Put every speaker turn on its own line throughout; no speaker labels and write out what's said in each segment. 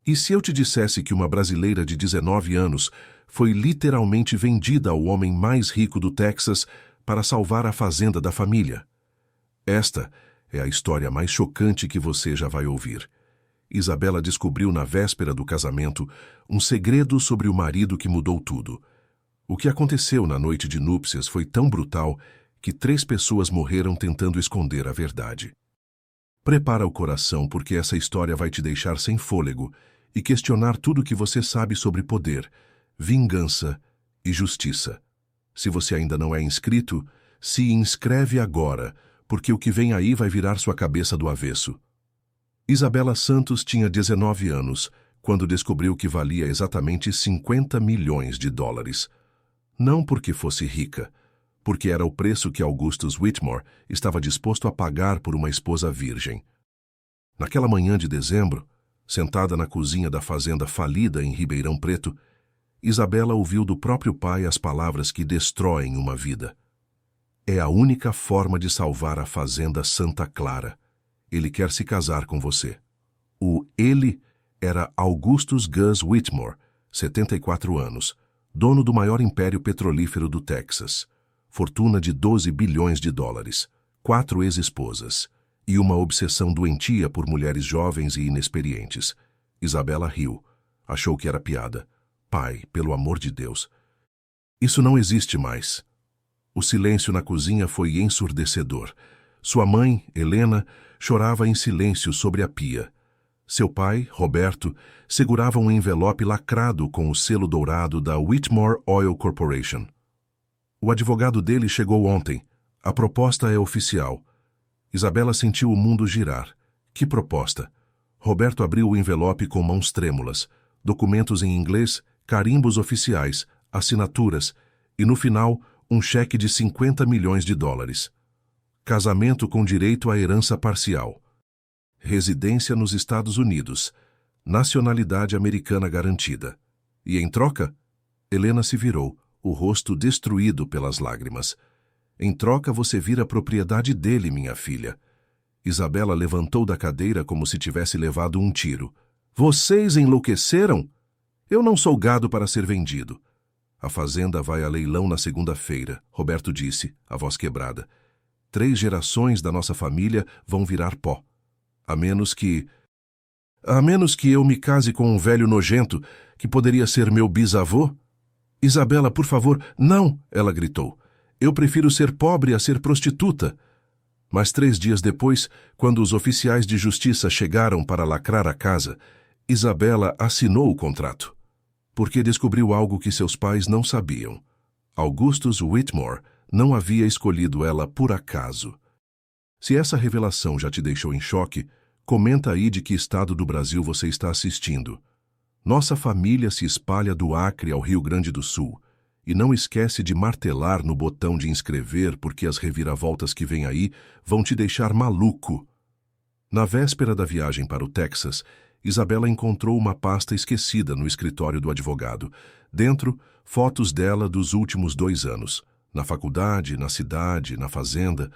E se eu te dissesse que uma brasileira de 19 anos foi literalmente vendida ao homem mais rico do Texas para salvar a fazenda da família? Esta é a história mais chocante que você já vai ouvir. Isabela descobriu na véspera do casamento um segredo sobre o marido que mudou tudo. O que aconteceu na noite de núpcias foi tão brutal que 3 pessoas morreram tentando esconder a verdade. Prepara o coração, porque essa história vai te deixar sem fôlego e questionar tudo o que você sabe sobre poder, vingança e justiça. Se você ainda não é inscrito, se inscreve agora, porque o que vem aí vai virar sua cabeça do avesso. Isabela Santos tinha 19 anos quando descobriu que valia exatamente 50 milhões de dólares. Não porque fosse rica, porque era o preço que Augustus Whitmore estava disposto a pagar por uma esposa virgem. Naquela manhã de dezembro, sentada na cozinha da fazenda falida em Ribeirão Preto, Isabela ouviu do próprio pai as palavras que destroem uma vida. É a única forma de salvar a fazenda Santa Clara. Ele quer se casar com você. O ele era Augustus Gus Whitmore, 74 anos, dono do maior império petrolífero do Texas, fortuna de 12 bilhões de dólares, 4 ex-esposas e uma obsessão doentia por mulheres jovens e inexperientes. Isabela riu. Achou que era piada. Pai, pelo amor de Deus. Isso não existe mais. O silêncio na cozinha foi ensurdecedor. Sua mãe, Helena, chorava em silêncio sobre a pia. Seu pai, Roberto, segurava um envelope lacrado com o selo dourado da Whitmore Oil Corporation. O advogado dele chegou ontem. A proposta é oficial. Isabela sentiu o mundo girar. Que proposta? Roberto abriu o envelope com mãos trêmulas. Documentos em inglês, carimbos oficiais, assinaturas e, no final, um cheque de 50 milhões de dólares. Casamento com direito à herança parcial. Residência nos Estados Unidos. Nacionalidade americana garantida. E em troca? Helena se virou, o rosto destruído pelas lágrimas. Em troca você vira propriedade dele, minha filha. Isabela levantou da cadeira como se tivesse levado um tiro. Vocês enlouqueceram? Eu não sou gado para ser vendido. A fazenda vai a leilão na segunda-feira, Roberto disse, a voz quebrada. 3 gerações da nossa família vão virar pó. A menos que eu me case com um velho nojento que poderia ser meu bisavô? Isabela, por favor, não, ela gritou. Eu prefiro ser pobre a ser prostituta. Mas 3 dias depois, quando os oficiais de justiça chegaram para lacrar a casa, Isabela assinou o contrato. Porque descobriu algo que seus pais não sabiam. Augustus Whitmore não havia escolhido ela por acaso. Se essa revelação já te deixou em choque, comenta aí de que estado do Brasil você está assistindo. Nossa família se espalha do Acre ao Rio Grande do Sul. E não esquece de martelar no botão de inscrever, porque as reviravoltas que vêm aí vão te deixar maluco. Na véspera da viagem para o Texas, Isabela encontrou uma pasta esquecida no escritório do advogado. Dentro, fotos dela dos últimos 2 anos. Na faculdade, na cidade, na fazenda.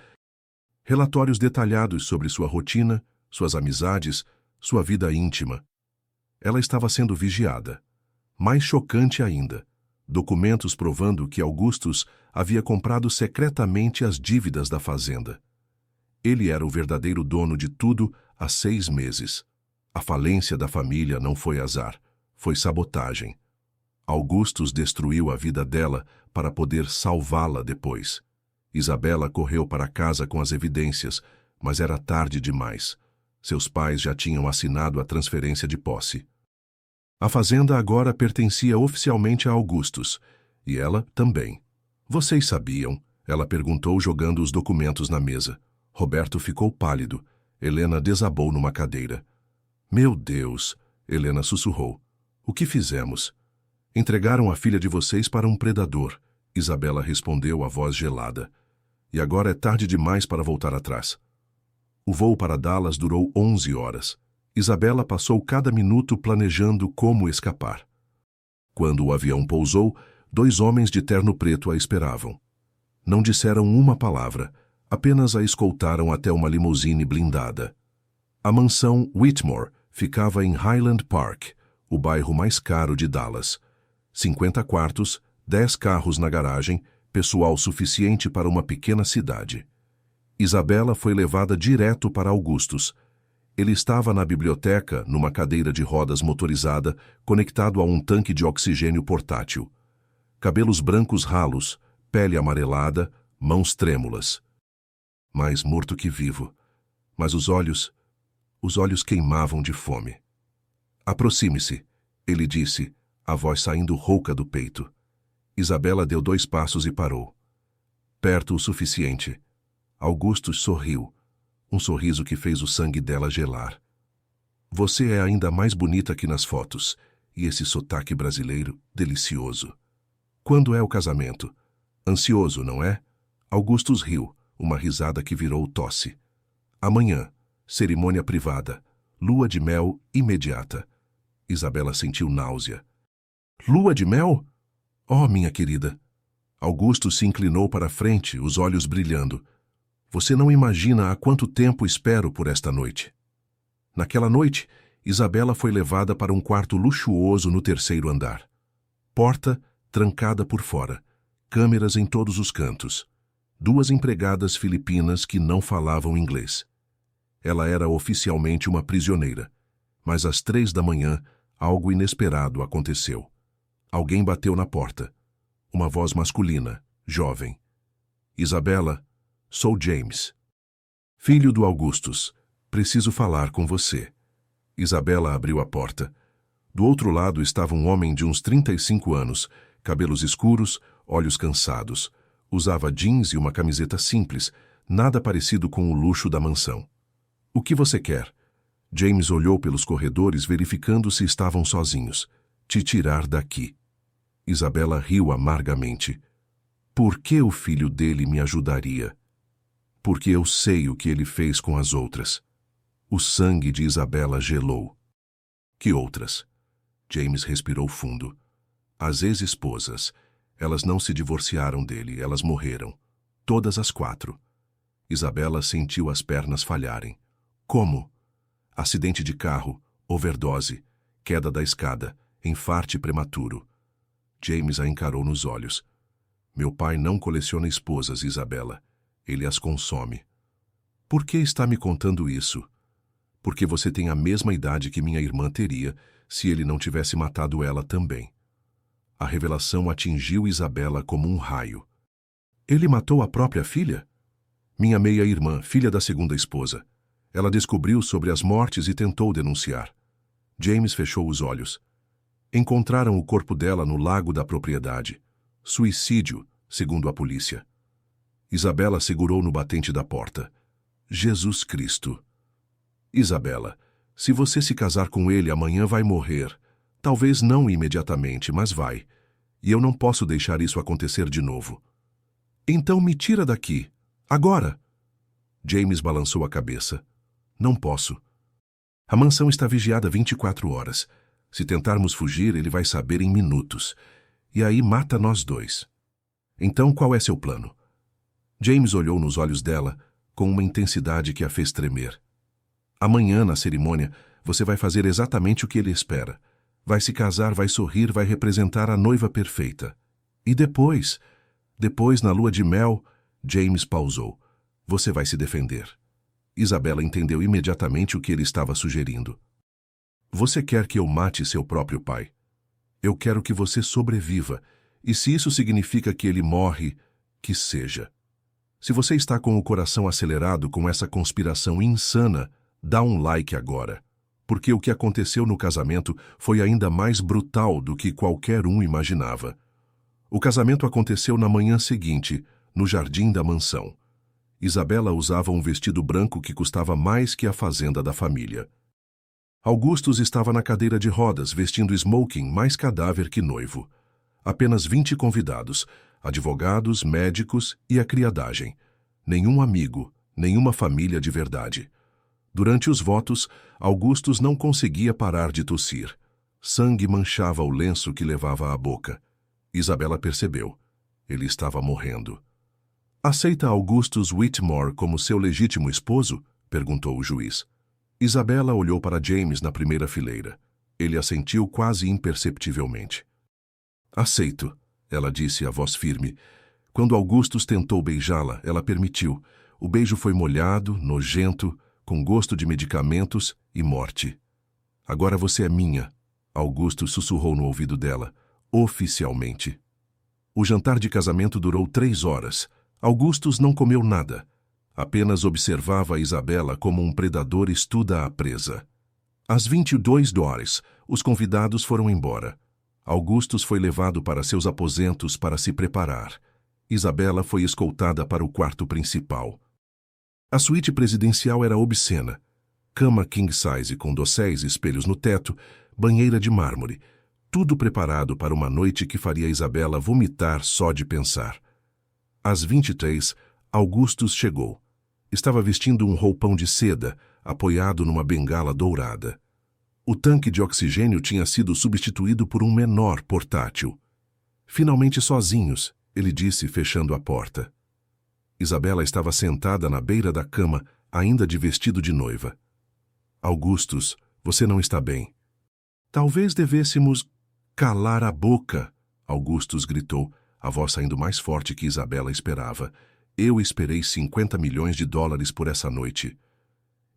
Relatórios detalhados sobre sua rotina, suas amizades, sua vida íntima. Ela estava sendo vigiada. Mais chocante ainda, documentos provando que Augustus havia comprado secretamente as dívidas da fazenda. Ele era o verdadeiro dono de tudo há 6 meses. A falência da família não foi azar, foi sabotagem. Augustus destruiu a vida dela para poder salvá-la depois. Isabela correu para casa com as evidências, mas era tarde demais. Seus pais já tinham assinado a transferência de posse. A fazenda agora pertencia oficialmente a Augustus, e ela também. Vocês sabiam? Ela perguntou, jogando os documentos na mesa. Roberto ficou pálido. Helena desabou numa cadeira. Meu Deus, Helena sussurrou. O que fizemos? Entregaram a filha de vocês para um predador, Isabela respondeu, a voz gelada. E agora é tarde demais para voltar atrás. O voo para Dallas durou 11 horas. Isabela passou cada minuto planejando como escapar. Quando o avião pousou, 2 homens de terno preto a esperavam. Não disseram uma palavra, apenas a escoltaram até uma limusine blindada. A mansão Whitmore ficava em Highland Park, o bairro mais caro de Dallas. 50 quartos, 10 carros na garagem, pessoal suficiente para uma pequena cidade. Isabela foi levada direto para Augustus. Ele estava na biblioteca, numa cadeira de rodas motorizada, conectado a um tanque de oxigênio portátil. Cabelos brancos ralos, pele amarelada, mãos trêmulas. Mais morto que vivo. Mas os olhos queimavam de fome. Aproxime-se, ele disse, a voz saindo rouca do peito. Isabela deu 2 passos e parou. Perto o suficiente. Augustus sorriu, um sorriso que fez o sangue dela gelar. Você é ainda mais bonita que nas fotos, e esse sotaque brasileiro, delicioso. Quando é o casamento? Ansioso, não é? Augustus riu, uma risada que virou tosse. Amanhã, cerimônia privada, lua de mel imediata. Isabela sentiu náusea. Lua de mel? Oh, minha querida. Augustus se inclinou para a frente, os olhos brilhando. Você não imagina há quanto tempo espero por esta noite. Naquela noite, Isabela foi levada para um quarto luxuoso no 3º andar. Porta trancada por fora, câmeras em todos os cantos. 2 empregadas filipinas que não falavam inglês. Ela era oficialmente uma prisioneira, mas às 3 da manhã, algo inesperado aconteceu. Alguém bateu na porta. Uma voz masculina, jovem. Isabela, sou James. Filho do Augustus, preciso falar com você. Isabela abriu a porta. Do outro lado estava um homem de uns 35 anos, cabelos escuros, olhos cansados. Usava jeans e uma camiseta simples, nada parecido com o luxo da mansão. O que você quer? James olhou pelos corredores verificando se estavam sozinhos. Te tirar daqui. Isabela riu amargamente. Por que o filho dele me ajudaria? Porque eu sei o que ele fez com as outras. O sangue de Isabela gelou. Que outras? James respirou fundo. As ex-esposas. Elas não se divorciaram dele, elas morreram. Todas as 4. Isabela sentiu as pernas falharem. Como? Acidente de carro, overdose, queda da escada, enfarte prematuro. James a encarou nos olhos. Meu pai não coleciona esposas, Isabela. Ele as consome. Por que está me contando isso? Porque você tem a mesma idade que minha irmã teria se ele não tivesse matado ela também. A revelação atingiu Isabela como um raio. Ele matou a própria filha? Minha meia-irmã, filha da 2ª esposa. Ela descobriu sobre as mortes e tentou denunciar. James fechou os olhos. Encontraram o corpo dela no lago da propriedade. Suicídio, segundo a polícia. Isabela segurou no batente da porta. Jesus Cristo. Isabela, se você se casar com ele amanhã vai morrer. Talvez não imediatamente, mas vai. E eu não posso deixar isso acontecer de novo. Então me tira daqui. Agora. James balançou a cabeça. Não posso. A mansão está vigiada 24 horas. Se tentarmos fugir, ele vai saber em minutos. E aí mata nós 2. Então qual é seu plano? James olhou nos olhos dela com uma intensidade que a fez tremer. Amanhã, na cerimônia, você vai fazer exatamente o que ele espera. Vai se casar, vai sorrir, vai representar a noiva perfeita. E depois, na lua de mel, James pausou. Você vai se defender. Isabela entendeu imediatamente o que ele estava sugerindo. Você quer que eu mate seu próprio pai? Eu quero que você sobreviva, e se isso significa que ele morre, que seja. Se você está com o coração acelerado com essa conspiração insana, dá um like agora, porque o que aconteceu no casamento foi ainda mais brutal do que qualquer um imaginava. O casamento aconteceu na manhã seguinte, no jardim da mansão. Isabela usava um vestido branco que custava mais que a fazenda da família. Augustus estava na cadeira de rodas, vestindo smoking, mais cadáver que noivo. Apenas 20 convidados, advogados, médicos e a criadagem. Nenhum amigo, nenhuma família de verdade. Durante os votos, Augustus não conseguia parar de tossir. Sangue manchava o lenço que levava à boca. Isabela percebeu. Ele estava morrendo. Aceita Augustus Whitmore como seu legítimo esposo? Perguntou o juiz. Isabela olhou para James na primeira fileira. Ele assentiu quase imperceptivelmente. Aceito, ela disse a voz firme. Quando Augustus tentou beijá-la, ela permitiu. O beijo foi molhado, nojento, com gosto de medicamentos e morte. Agora você é minha, Augustus sussurrou no ouvido dela, oficialmente. O jantar de casamento durou 3 horas. Augustus não comeu nada. Apenas observava a Isabela como um predador estuda a presa. Às 22 horas, os convidados foram embora. Augustus foi levado para seus aposentos para se preparar. Isabela foi escoltada para o quarto principal. A suíte presidencial era obscena. Cama king size com dosséis espelhos no teto, banheira de mármore. Tudo preparado para uma noite que faria Isabela vomitar só de pensar. Às 23, Augustus chegou. Estava vestindo um roupão de seda, apoiado numa bengala dourada. O tanque de oxigênio tinha sido substituído por um menor portátil. Finalmente sozinhos, ele disse, fechando a porta. Isabela estava sentada na beira da cama, ainda de vestido de noiva. Augustus, você não está bem. Talvez devêssemos calar a boca, Augustus gritou, a voz saindo mais forte que Isabela esperava. Eu esperei 50 milhões de dólares por essa noite.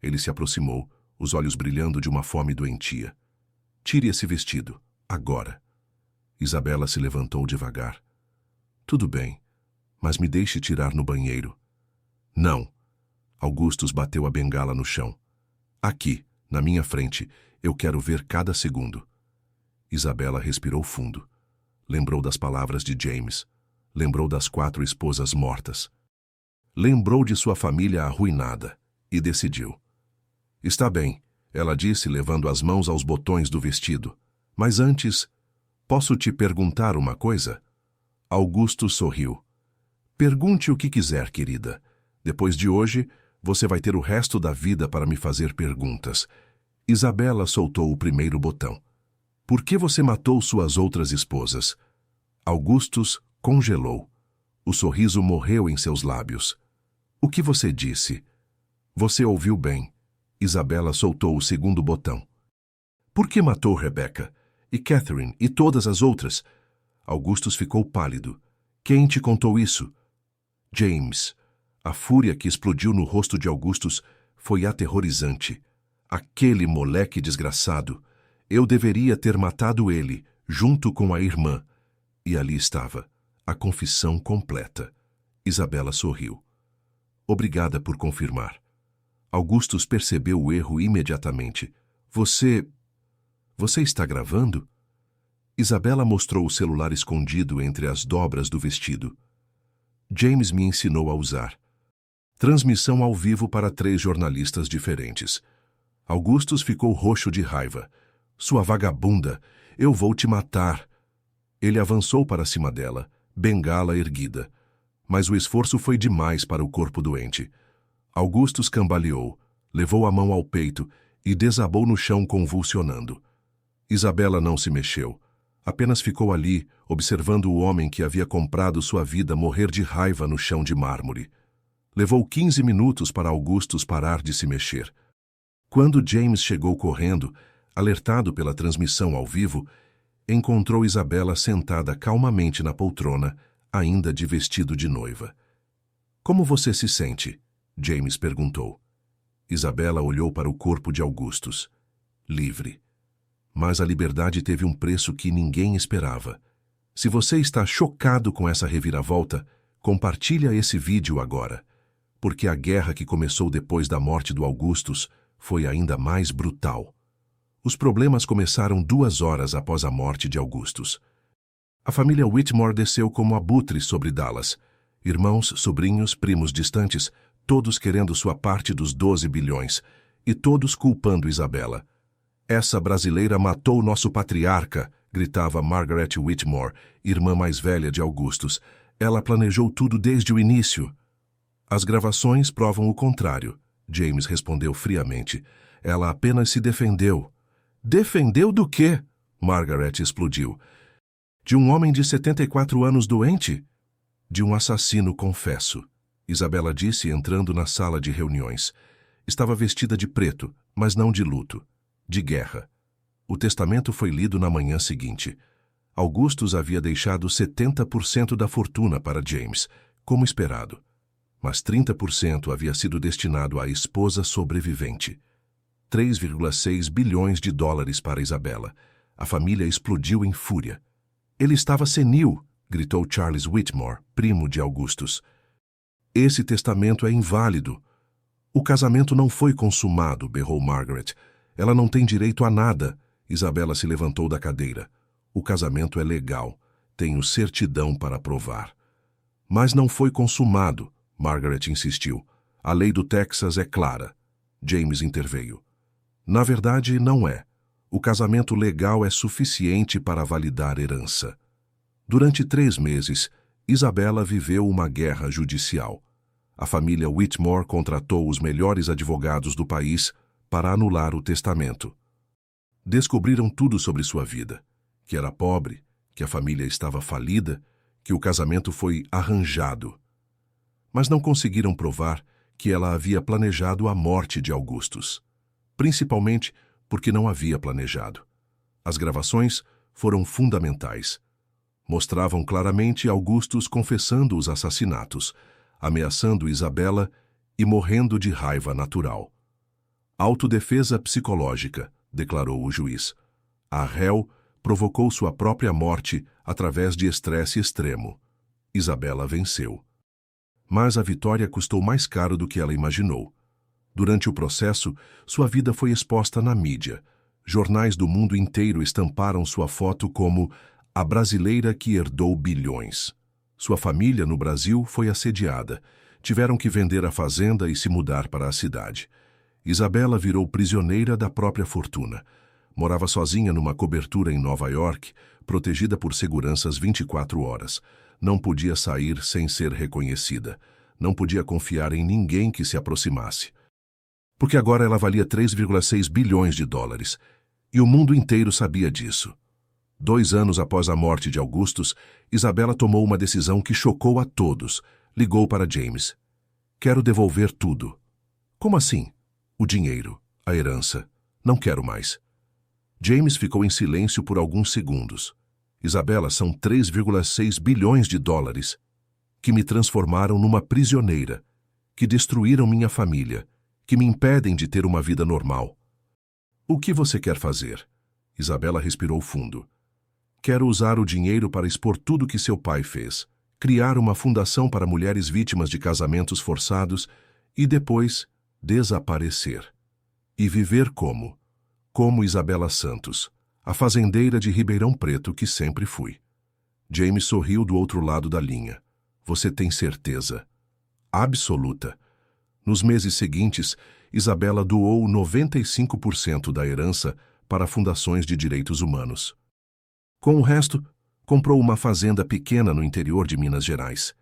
Ele se aproximou, os olhos brilhando de uma fome doentia. Tire esse vestido, agora. Isabela se levantou devagar. Tudo bem, mas me deixe tirar no banheiro. Não. Augustus bateu a bengala no chão. Aqui, na minha frente, eu quero ver cada segundo. Isabela respirou fundo. Lembrou das palavras de James. Lembrou das 4 esposas mortas. Lembrou de sua família arruinada e decidiu. Está bem, ela disse, levando as mãos aos botões do vestido. Mas antes, posso te perguntar uma coisa? Augusto sorriu. Pergunte o que quiser, querida. Depois de hoje, você vai ter o resto da vida para me fazer perguntas. Isabela soltou o primeiro botão. Por que você matou suas outras esposas? Augustus congelou. O sorriso morreu em seus lábios. O que você disse? Você ouviu bem. Isabela soltou o segundo botão. Por que matou Rebecca? E Catherine e todas as outras? Augustus ficou pálido. Quem te contou isso? James. A fúria que explodiu no rosto de Augustus foi aterrorizante. Aquele moleque desgraçado. Eu deveria ter matado ele, junto com a irmã. E ali estava, a confissão completa. Isabela sorriu. Obrigada por confirmar. Augustus percebeu o erro imediatamente. Você está gravando? Isabela mostrou o celular escondido entre as dobras do vestido. James me ensinou a usar. Transmissão ao vivo para 3 jornalistas diferentes. Augustus ficou roxo de raiva. Sua vagabunda, eu vou te matar. Ele avançou para cima dela, bengala erguida. Mas o esforço foi demais para o corpo doente. Augustus cambaleou, levou a mão ao peito e desabou no chão convulsionando. Isabela não se mexeu. Apenas ficou ali, observando o homem que havia comprado sua vida morrer de raiva no chão de mármore. Levou 15 minutos para Augustus parar de se mexer. Quando James chegou correndo, alertado pela transmissão ao vivo, encontrou Isabela sentada calmamente na poltrona, ainda de vestido de noiva. Como você se sente? James perguntou. Isabela olhou para o corpo de Augustus. Livre. Mas a liberdade teve um preço que ninguém esperava. Se você está chocado com essa reviravolta, compartilha esse vídeo agora, porque a guerra que começou depois da morte do Augustus foi ainda mais brutal. Os problemas começaram 2 horas após a morte de Augustus. A família Whitmore desceu como abutres sobre Dallas. Irmãos, sobrinhos, primos distantes, todos querendo sua parte dos 12 bilhões, e todos culpando Isabela. Essa brasileira matou nosso patriarca, gritava Margaret Whitmore, irmã mais velha de Augustus. Ela planejou tudo desde o início. As gravações provam o contrário, James respondeu friamente. Ela apenas se defendeu. Defendeu do quê? Margaret explodiu. De um homem de 74 anos doente? De um assassino, confesso, Isabela disse entrando na sala de reuniões. Estava vestida de preto, mas não de luto. De guerra. O testamento foi lido na manhã seguinte. Augustus havia deixado 70% da fortuna para James, como esperado. Mas 30% havia sido destinado à esposa sobrevivente. 3,6 bilhões de dólares para Isabella. A família explodiu em fúria. Ele estava senil, gritou Charles Whitmore, primo de Augustus. Esse testamento é inválido. O casamento não foi consumado, berrou Margaret. Ela não tem direito a nada. Isabella se levantou da cadeira. O casamento é legal. Tenho certidão para provar. Mas não foi consumado, Margaret insistiu. A lei do Texas é clara. James interveio. Na verdade, não é. O casamento legal é suficiente para validar herança. Durante 3 meses, Isabella viveu uma guerra judicial. A família Whitmore contratou os melhores advogados do país para anular o testamento. Descobriram tudo sobre sua vida, que era pobre, que a família estava falida, que o casamento foi arranjado. Mas não conseguiram provar que ela havia planejado a morte de Augustus, principalmente porque não havia planejado. As gravações foram fundamentais. Mostravam claramente Augustus confessando os assassinatos, ameaçando Isabella e morrendo de raiva natural. Autodefesa psicológica, declarou o juiz. A réu provocou sua própria morte através de estresse extremo. Isabella venceu. Mas a vitória custou mais caro do que ela imaginou. Durante o processo, sua vida foi exposta na mídia. Jornais do mundo inteiro estamparam sua foto como a brasileira que herdou bilhões. Sua família no Brasil foi assediada. Tiveram que vender a fazenda e se mudar para a cidade. Isabella virou prisioneira da própria fortuna. Morava sozinha numa cobertura em Nova York, protegida por seguranças 24 horas. Não podia sair sem ser reconhecida. Não podia confiar em ninguém que se aproximasse. Porque agora ela valia 3,6 bilhões de dólares. E o mundo inteiro sabia disso. 2 anos após a morte de Augustus, Isabella tomou uma decisão que chocou a todos. Ligou para James. Quero devolver tudo. Como assim? O dinheiro, a herança. Não quero mais. James ficou em silêncio por alguns segundos. Isabella, são 3,6 bilhões de dólares que me transformaram numa prisioneira, que destruíram minha família, que me impedem de ter uma vida normal. O que você quer fazer? Isabella respirou fundo. Quero usar o dinheiro para expor tudo que seu pai fez, criar uma fundação para mulheres vítimas de casamentos forçados e depois desaparecer. E viver como Isabella Santos, a fazendeira de Ribeirão Preto que sempre fui. James sorriu do outro lado da linha. Você tem certeza? Absoluta. Nos meses seguintes, Isabella doou 95% da herança para fundações de direitos humanos. Com o resto, comprou uma fazenda pequena no interior de Minas Gerais.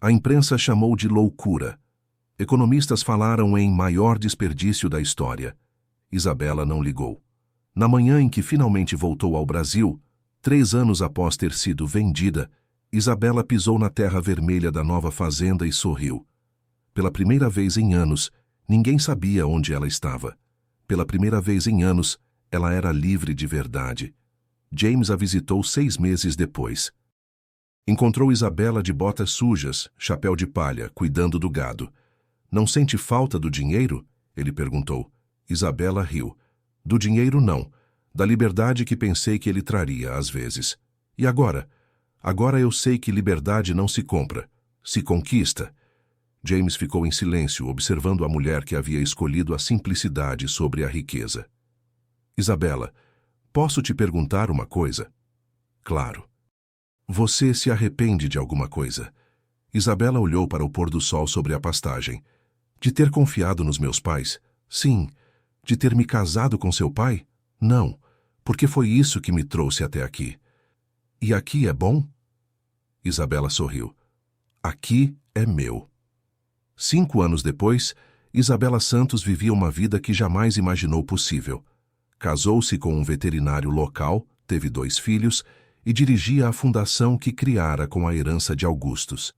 A imprensa chamou de loucura. Economistas falaram em maior desperdício da história. Isabella não ligou. Na manhã em que finalmente voltou ao Brasil, 3 anos após ter sido vendida, Isabella pisou na terra vermelha da nova fazenda e sorriu. Pela primeira vez em anos, ninguém sabia onde ela estava. Pela primeira vez em anos, ela era livre de verdade. James a visitou 6 meses depois. Encontrou Isabella de botas sujas, chapéu de palha, cuidando do gado. Não sente falta do dinheiro? Ele perguntou. Isabella riu. Do dinheiro, não. Da liberdade que pensei que ele traria, às vezes. E agora? Agora eu sei que liberdade não se compra, se conquista. James ficou em silêncio, observando a mulher que havia escolhido a simplicidade sobre a riqueza. Isabella, posso te perguntar uma coisa? Claro. Você se arrepende de alguma coisa? Isabella olhou para o pôr do sol sobre a pastagem. De ter confiado nos meus pais? Sim. De ter me casado com seu pai? Não, porque foi isso que me trouxe até aqui. E aqui é bom? Isabella sorriu. Aqui é meu. 5 anos depois, Isabella Santos vivia uma vida que jamais imaginou possível. Casou-se com um veterinário local, teve 2 filhos e dirigia a fundação que criara com a herança de Augustus.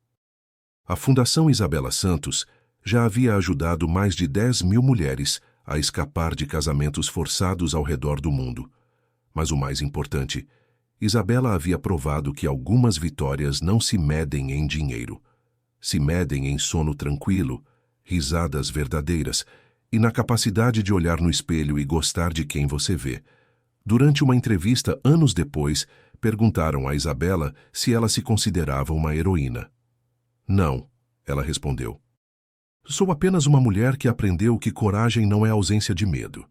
A Fundação Isabella Santos já havia ajudado mais de 10.000 mulheres a escapar de casamentos forçados ao redor do mundo. Mas o mais importante, Isabela havia provado que algumas vitórias não se medem em dinheiro. Se medem em sono tranquilo, risadas verdadeiras e na capacidade de olhar no espelho e gostar de quem você vê. Durante uma entrevista anos depois, perguntaram a Isabela se ela se considerava uma heroína. Não, ela respondeu. Sou apenas uma mulher que aprendeu que coragem não é ausência de medo.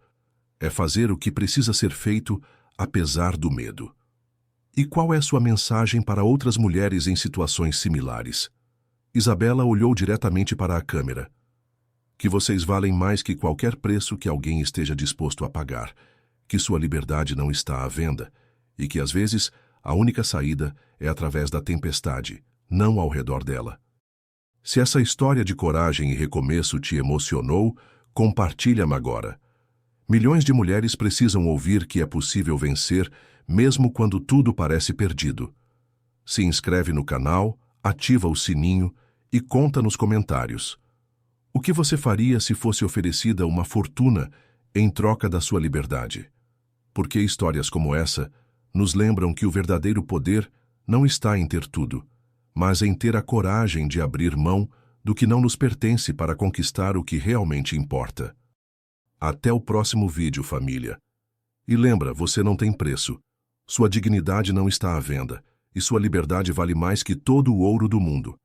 É fazer o que precisa ser feito, apesar do medo. E qual é sua mensagem para outras mulheres em situações similares? Isabela olhou diretamente para a câmera. Que vocês valem mais que qualquer preço que alguém esteja disposto a pagar, que sua liberdade não está à venda e que, às vezes, a única saída é através da tempestade, não ao redor dela. Se essa história de coragem e recomeço te emocionou, compartilha-me agora. Milhões de mulheres precisam ouvir que é possível vencer, mesmo quando tudo parece perdido. Se inscreve no canal, ativa o sininho e conta nos comentários. O que você faria se fosse oferecida uma fortuna em troca da sua liberdade? Porque histórias como essa nos lembram que o verdadeiro poder não está em ter tudo, mas em ter a coragem de abrir mão do que não nos pertence para conquistar o que realmente importa. Até o próximo vídeo, família. E lembra, você não tem preço. Sua dignidade não está à venda, e sua liberdade vale mais que todo o ouro do mundo.